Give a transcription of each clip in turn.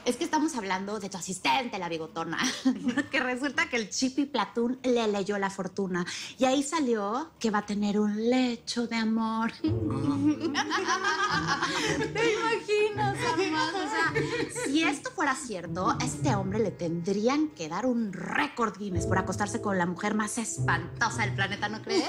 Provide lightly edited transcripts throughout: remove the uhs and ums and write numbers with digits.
Es que estamos hablando de tu asistente, la bigotona. Que resulta que el Chipi Platón le leyó la fortuna. Y ahí salió que va a tener un lecho de amor. ¿Te imaginas, Armando? O sea, si esto fuera cierto, a este hombre le tendrían que dar un récord Guinness por acostarse con la mujer más espantosa del planeta, ¿no crees?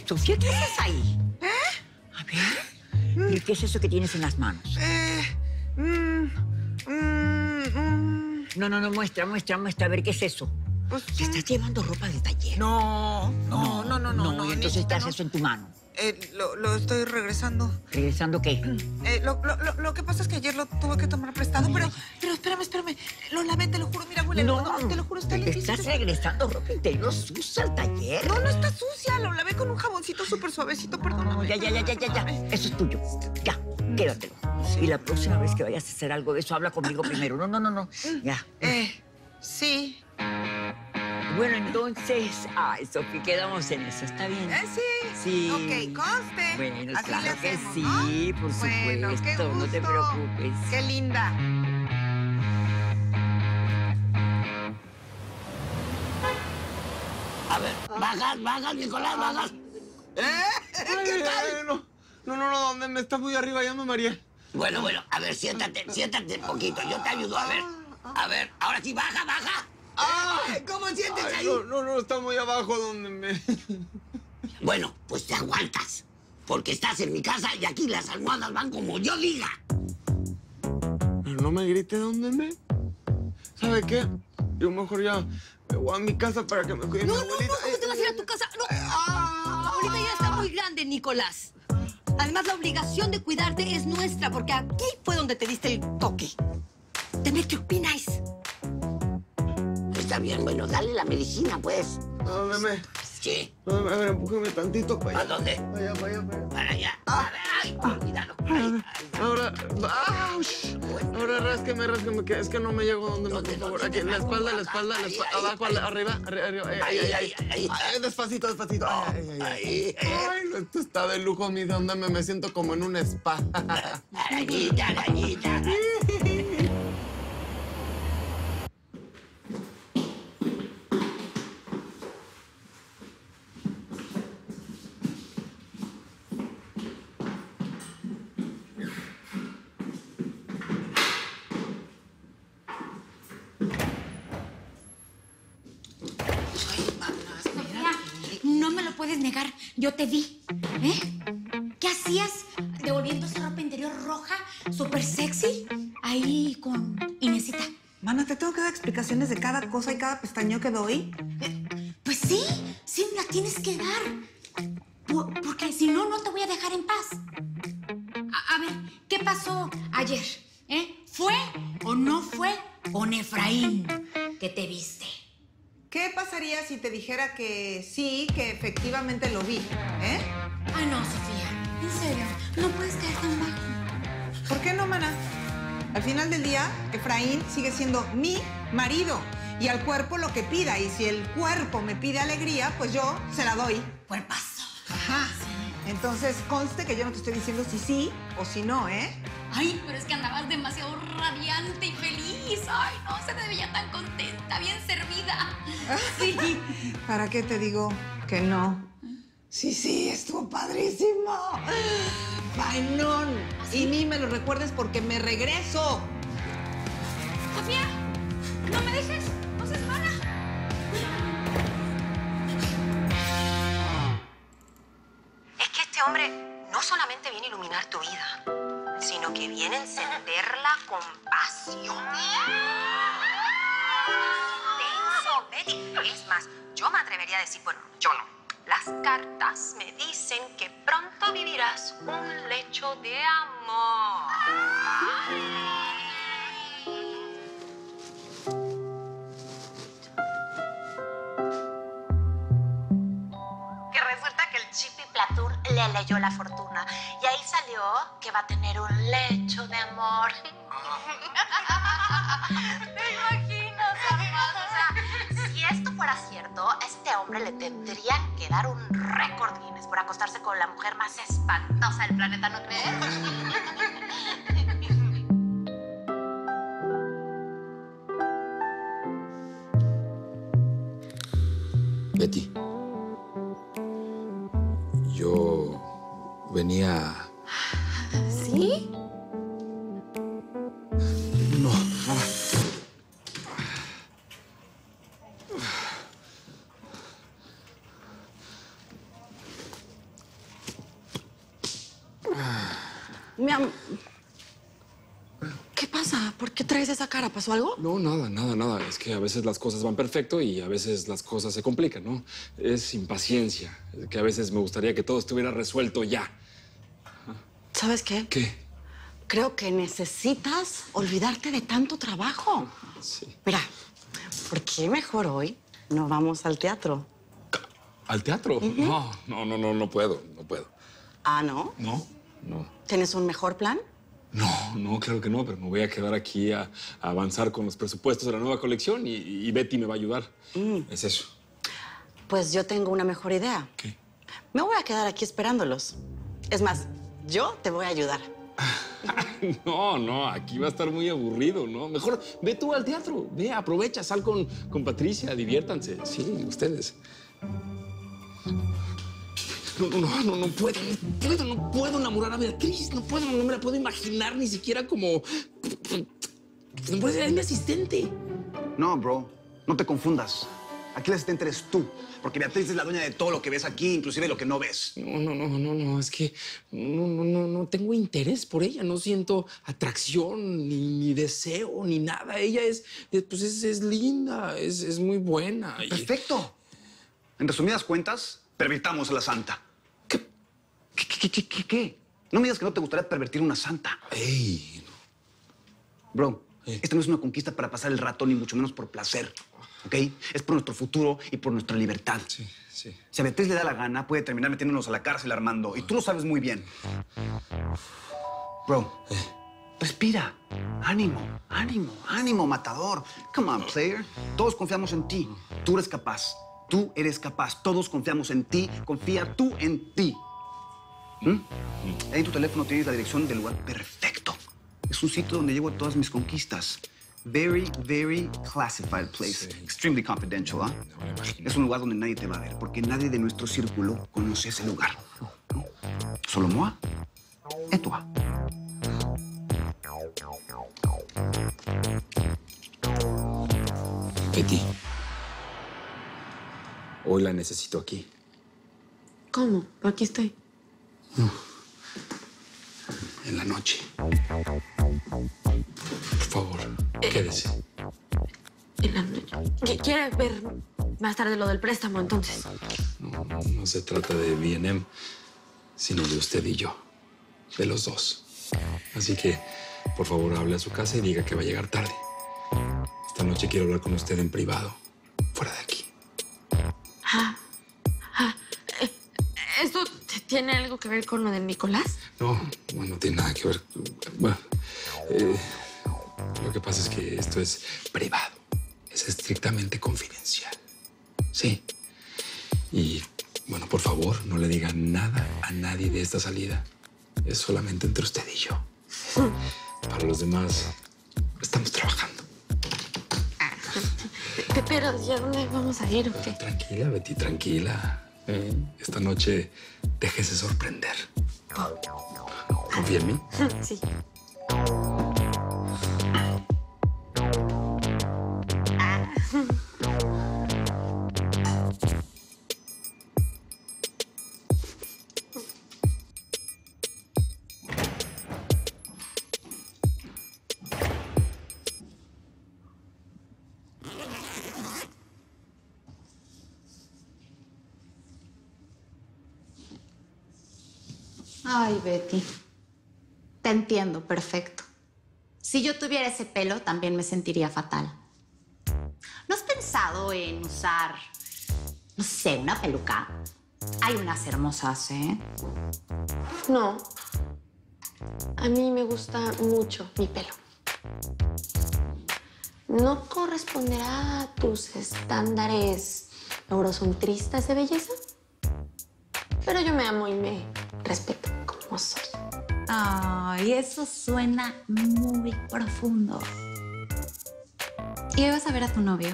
Sofía, ¿qué haces ahí? A ver. ¿Y qué es eso que tienes en las manos? No, muestra. A ver, ¿qué es eso? Pues, ¿Te estás llevando ropa del taller? No. ¿Y entonces qué haces en tu mano? Lo estoy regresando. ¿Regresando qué? Lo que pasa es que ayer lo tuve que tomar prestado, pero espérame. Lo lavé, te lo juro. Mira, huele. No, te lo juro, está limpio. ¿Estás regresando ropa interior sucia al taller? No está sucia. Lo lavé con un jaboncito súper suavecito, perdóname. Ya. Eso es tuyo. Ya, quédatelo. Sí. Y la próxima vez que vayas a hacer algo de eso, habla conmigo primero. No. Ya. Sí. Bueno, entonces... Ay, Sofía, quedamos en eso. ¿Está bien? Sí. Sí. Ok, conste. Bueno, así claro le que hacemos, sí, ¿no? por Bueno, supuesto. qué gusto. No te preocupes. Qué linda. A ver, bajas, Nicolás, bajas. ¿Qué tal? No, ¿dónde me está muy arriba? Ya me mareé. Bueno, a ver, siéntate un poquito. Yo te ayudo, a ver, ahora sí, baja. ¿Cómo sientes ahí? No, está muy abajo donde me... Bueno, pues te aguantas, porque estás en mi casa y aquí las almohadas van como yo diga. Pero no me grite donde me... ¿Sabe qué? Yo mejor ya me voy a mi casa para que me cuide mi abuelita. ¿Cómo te vas a ir a tu casa? No, tu abuelita ya está muy grande, Nicolás. Además, la obligación de cuidarte es nuestra, porque aquí fue donde te diste el toque. ¿Qué opinas? Está bien, bueno, dale la medicina, pues. ¿A dónde me...? Sí. A ver, empújame tantito para ¿A allá. dónde? Para allá. A ver, ay, cuidado. Ahora, ahora rásqueme, que es que no me llego donde me, por favor. Aquí, la espalda, abajo, arriba. Ahí. Despacito. Ay, esto está de lujo, mi donde me siento como en un spa. Arañita. No me lo puedes negar. Yo te vi. ¿Qué hacías devolviendo esa ropa interior roja, súper sexy, ahí con Inesita? Mana, ¿te tengo que dar explicaciones de cada cosa y cada pestañeo que doy? Pues sí me la tienes que dar. Porque si no, no te voy a dejar en paz. A ver, ¿qué pasó ayer? ¿Fue o no fue con Efraín que te viste? ¿Qué pasaría si te dijera que sí, que efectivamente lo vi? Ah, no, Sofía. En serio, no puedes caer tan bajo. ¿Por qué no, mana? Al final del día, Efraín sigue siendo mi marido. Y al cuerpo lo que pida. Y si el cuerpo me pide alegría, pues yo se la doy. Cuerpazo. Ajá. Entonces, conste que yo no te estoy diciendo si sí o si no, Ay, pero es que andabas demasiado radiante y feliz. Ay, no, se te veía tan contenta, bien servida. Sí. ¿Para qué te digo que no? Sí, estuvo padrísimo. Bailón. Y ni me lo recuerdes porque me regreso. Sofía, no me dejes. No seas mala. Es que este hombre no solamente viene a iluminar tu vida, sino que viene a encenderla con pasión. Intenso, Betty. Es más, yo me atrevería a decir, bueno, yo no. Las cartas me dicen que pronto vivirás un lecho de amor. Que resulta que el Chipi Platón le leyó la fortuna y ahí salió que va a tener un lecho de amor. ¿Te imaginas, además? O sea, si esto fuera cierto, a este hombre le tendrían que dar un récord Guinness por acostarse con la mujer más espantosa del planeta, ¿no crees? Betty, yo venía... ¿Sí? No. ¿Qué pasa? ¿Por qué traes esa cara? ¿Pasó algo? No, nada. Es que a veces las cosas van perfecto y a veces las cosas se complican, ¿no? Es impaciencia. Es que a veces me gustaría que todo estuviera resuelto ya. ¿Sabes qué? ¿Qué? Creo que necesitas olvidarte de tanto trabajo. Sí. Mira, ¿por qué mejor hoy no vamos al teatro? ¿Al teatro? No puedo. ¿Ah, no? No. ¿Tienes un mejor plan? No, claro que no, pero me voy a quedar aquí a avanzar con los presupuestos de la nueva colección y Betty me va a ayudar. Es eso. Pues yo tengo una mejor idea. ¿Qué? Me voy a quedar aquí esperándolos. Es más, yo te voy a ayudar. No, aquí va a estar muy aburrido, ¿no? Mejor ve tú al teatro, ve, aprovecha, sal con Patricia, diviértanse. Sí, ustedes. No puedo enamorar a Beatriz, no me la puedo imaginar ni siquiera como... No puede ser mi asistente. No, bro, no te confundas. Aquí el asistente eres tú, porque Beatriz es la dueña de todo lo que ves aquí, inclusive lo que no ves. No, es que no tengo interés por ella, no siento atracción, ni deseo, ni nada. Ella es linda, es muy buena. Perfecto. En resumidas cuentas, pervirtamos a la santa. ¿Qué? No me digas que no te gustaría pervertir una santa. ¡Ey! Bro, esta no es una conquista para pasar el rato, ni mucho menos por placer, ¿ok? Es por nuestro futuro y por nuestra libertad. Sí. Si a Beatriz le da la gana, puede terminar metiéndonos a la cárcel, Armando. Y tú lo sabes muy bien. Bro, respira. Ánimo, matador. Come on, player. Todos confiamos en ti. Tú eres capaz. Todos confiamos en ti. Confía tú en ti. Ahí en tu teléfono tienes la dirección del lugar perfecto. Es un sitio donde llevo todas mis conquistas. Very, very classified place. Sí. Extremely confidential, ¿ah? Es un lugar donde nadie te va a ver, porque nadie de nuestro círculo conoce ese lugar. Solo moi et toi. Betty, hoy la necesito aquí. ¿Cómo? Aquí estoy. En la noche. Por favor, quédese. En la noche. ¿Quiere ver más tarde lo del préstamo, entonces? No se trata de B&M, sino de usted y yo. De los dos. Así que, por favor, hable a su casa y diga que va a llegar tarde. Esta noche quiero hablar con usted en privado, fuera de aquí. ¿Esto tiene algo que ver con lo de Nicolás? No tiene nada que ver. Bueno, lo que pasa es que esto es privado. Es estrictamente confidencial. Sí. Y, bueno, por favor, no le diga nada a nadie de esta salida. Es solamente entre usted y yo. Para los demás, estamos trabajando. Pero, ¿ya dónde vamos a ir o qué? Tranquila, Betty, tranquila. Esta noche déjese sorprender. ¿Confía en mí? Sí. Ay, Betty, te entiendo perfecto. Si yo tuviera ese pelo, también me sentiría fatal. ¿No has pensado en usar, no sé, una peluca? Hay unas hermosas, ¿eh? No. A mí me gusta mucho mi pelo. ¿No corresponderá a tus estándares eurocentristas de belleza? Pero yo me amo y me respeto como soy. Ay, eso suena muy profundo. ¿Y hoy vas a ver a tu novio?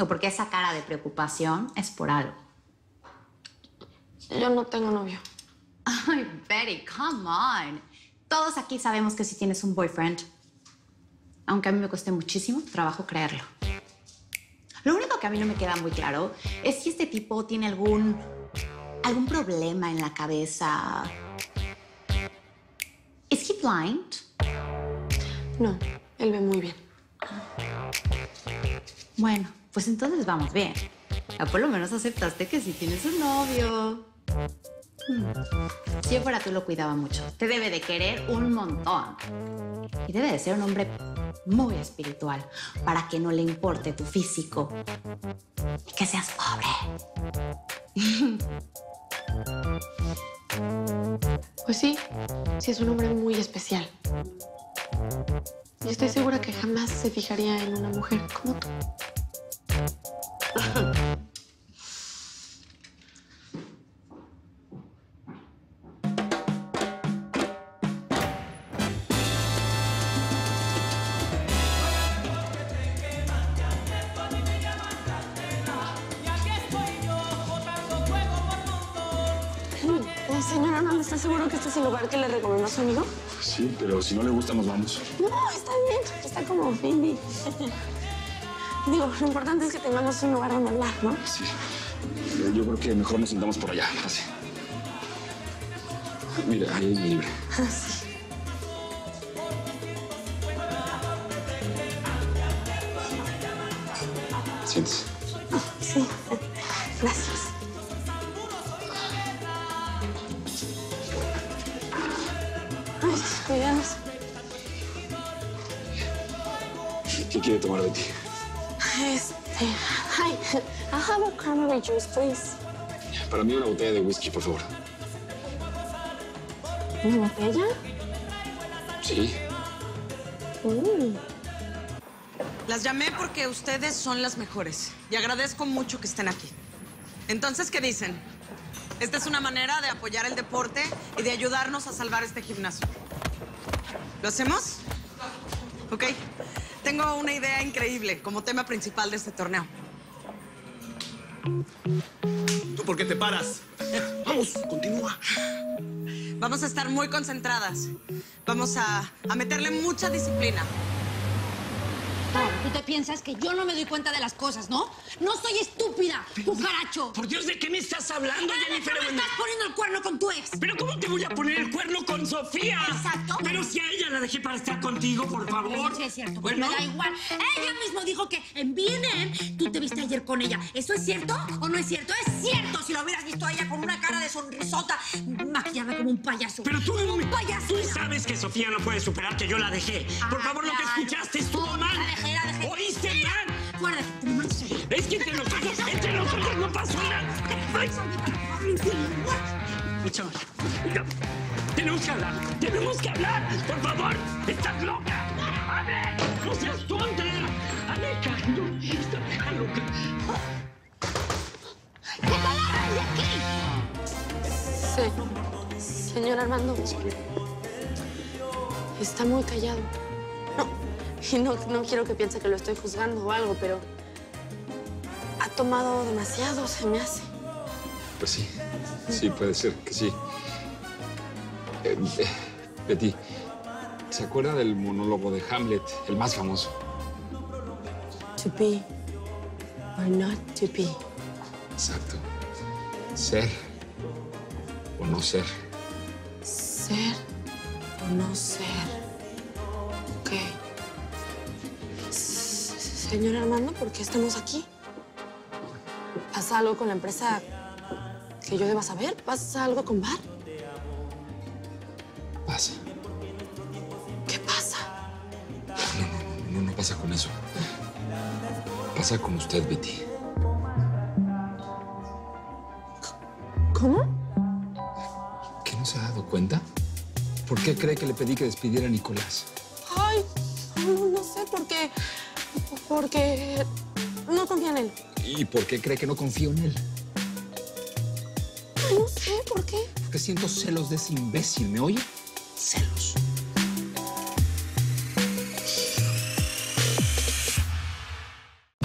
¿O porque esa cara de preocupación es por algo? Yo no tengo novio. Ay, Betty, come on. Todos aquí sabemos que sí tienes un boyfriend. Aunque a mí me cueste muchísimo trabajo creerlo. Lo único que a mí no me queda muy claro es si este tipo tiene algún problema en la cabeza. ¿Is he blind? No, él ve muy bien. Bueno, pues entonces vamos bien. Ya por lo menos aceptaste que sí tienes un novio. Si yo fuera tú, lo cuidaba mucho. Te debe de querer un montón. Y debe de ser un hombre muy espiritual para que no le importe tu físico y que seas pobre. Pues sí, sí es un hombre muy especial. Y estoy segura que jamás se fijaría en una mujer como tú. Señora, ¿no está seguro que este es el lugar que le recomendó a su amigo? Sí, pero si no le gusta, nos vamos. No, está bien. Está como Bimbi. Digo, lo importante es que tengamos un lugar donde hablar, ¿no? Sí. Yo creo que mejor nos sentamos por allá. Así. Mira, ahí es libre. Sí. Siéntese. Sí. Gracias. Ay, cuidado. ¿Qué quiere tomar de ti? Hi, I'll have a cranberry juice, please. Para mí una botella de whisky, por favor. ¿Una botella? Sí. Las llamé porque ustedes son las mejores y agradezco mucho que estén aquí. Entonces, ¿qué dicen? Esta es una manera de apoyar el deporte y de ayudarnos a salvar este gimnasio. ¿Lo hacemos? Ok. Tengo una idea increíble como tema principal de este torneo. ¿Tú por qué te paras? Vamos, continúa. Vamos a estar muy concentradas. Vamos a meterle mucha disciplina. Tú te piensas que yo no me doy cuenta de las cosas, ¿no? No soy estúpida, cucaracho. Por Dios, ¿de qué me estás hablando, Jennifer? ¿Me estás poniendo el cuerno con tu ex? ¿Pero cómo te voy a poner el cuerno con Sofía? Exacto. Pero si a ella la dejé para estar contigo, por favor. Sí, es cierto, Bueno. me da igual. Ella mismo dijo que en B&M tú te viste ayer con ella. ¿Eso es cierto o no es cierto? Es cierto, si lo hubieras visto a ella con una cara de sonrisota, maquillada como un payaso. Pero tú, un payaso. Tú sabes que Sofía no puede superar que yo la dejé. Por favor, lo que escuchaste estuvo mal. La dejé. ¿Oíste mal? Fuera, te lo mando. Es que entre nosotros no pasó nada. Ay. Chaval, mira, tenemos que hablar, por favor. Estás loca. ¡Ale! ¡No seas tonta! ¡Aleja! No, esta vieja loca. ¡Que te largues de aquí! Sí. Señor Armando. Está muy callado. No quiero que piense que lo estoy juzgando o algo, pero ha tomado demasiado, se me hace. Pues sí. Sí, puede ser que sí. Betty, ¿se acuerda del monólogo de Hamlet, el más famoso? To be or not to be. Exacto. Ser o no ser. Ser o no ser. Ok. Señor Armando, ¿por qué estamos aquí? ¿Pasa algo con la empresa que yo deba saber? ¿Pasa algo con Bar? Pasa. ¿Qué pasa? No pasa con eso. Pasa con usted, Betty. ¿Por qué cree que le pedí que despidiera a Nicolás? Ay, no sé por qué. Porque no confía en él. ¿Y por qué cree que no confío en él? Ay, no sé por qué. Porque siento celos de ese imbécil, ¿me oye? Celos.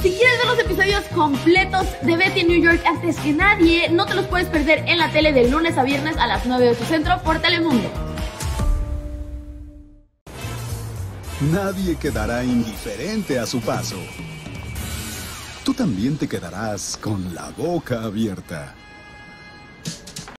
Si quieres ver los episodios completos de Betty en New York antes que nadie, no te los puedes perder en la tele de lunes a viernes a las 9 de tu centro por Telemundo. Nadie quedará indiferente a su paso. Tú también te quedarás con la boca abierta.